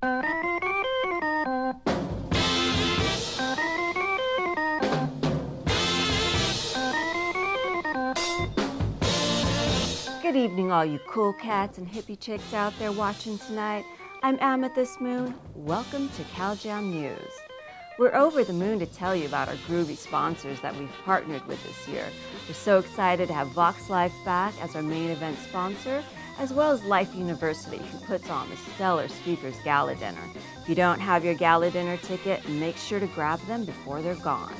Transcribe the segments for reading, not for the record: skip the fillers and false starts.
Good evening, all you cool cats and hippie chicks out there watching tonight. I'm Amethyst Moon. Welcome to CalJam News. We're over the moon to tell you about our groovy sponsors that we've partnered with this year. We're so excited to have Vox Life back as our main event sponsor, as well as Life University, who puts on the stellar Speakers Gala Dinner. If you don't have your Gala Dinner ticket, make sure to grab them before they're gone.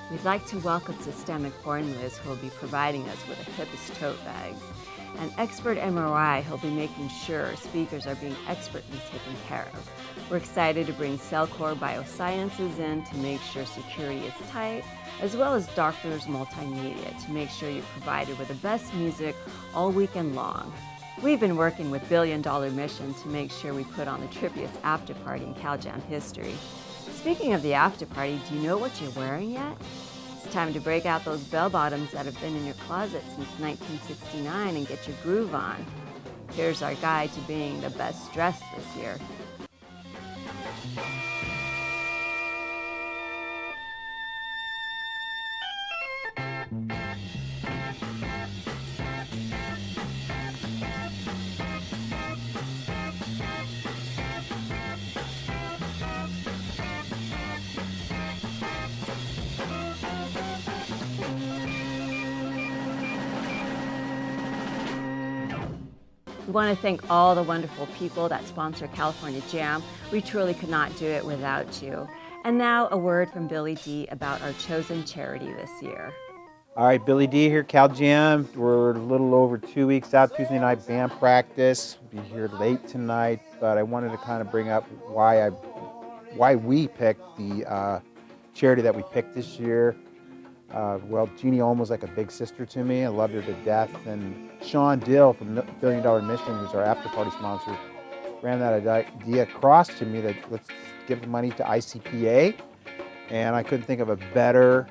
We'd like to welcome Systemic Formulas, who will be providing us with a Hippy tote bag. And Expert MRI, who'll be making sure speakers are being expertly taken care of. We're excited to bring Cellcore Biosciences in to make sure security is tight, as well as Doctors Multimedia to make sure you're provided with the best music all weekend long. We've been working with Billion Dollar Mission to make sure we put on the trippiest after party in CalJam history. Speaking of the after party, do you know what you're wearing yet? It's time to break out those bell-bottoms that have been in your closet since 1969 and get your groove on. Here's our guide to being the best dressed this year. We want to thank all the wonderful people that sponsor California Jam. We truly could not do it without you. And now a word from Billy D about our chosen charity this year. All right, Billy D here, CalJam. We're a little over 2 weeks out, Tuesday night band practice. We'll be here late tonight, but I wanted to kind of bring up why we picked the charity that we picked this year. Well, Jeannie Olmo's like a big sister to me. I love her to death. And Sean Dill from Billion Dollar Mission, who's our after party sponsor, ran that idea across to me that let's give money to ICPA. And I couldn't think of a better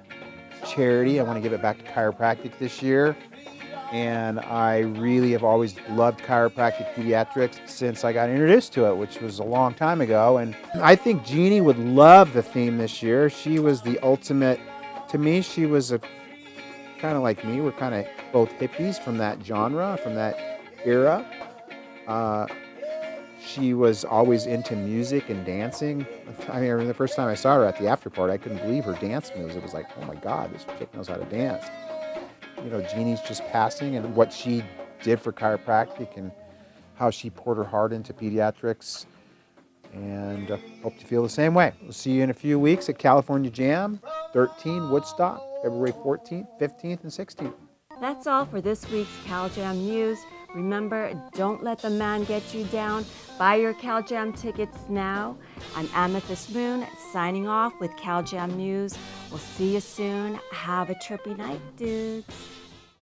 charity. I want to give it back to chiropractic this year. And I really have always loved chiropractic pediatrics since I got introduced to it, which was a long time ago. And I think Jeannie would love the theme this year. She was the ultimate. To me, she was a kind of like me. We're kind of both hippies from that genre, from that era. She was always into music and dancing. I mean, the first time I saw her at the after party, I couldn't believe her dance moves. It was like, oh my God, this chick knows how to dance. You know, Jeannie's just passing, and what she did for chiropractic and how she poured her heart into pediatrics. And hope you feel the same way. We'll see you in a few weeks at California Jam, 13 Woodstock, February 14th, 15th, and 16th. That's all for this week's CalJam News. Remember, don't let the man get you down. Buy your CalJam tickets now. I'm Amethyst Moon, signing off with CalJam News. We'll see you soon. Have a trippy night, dudes.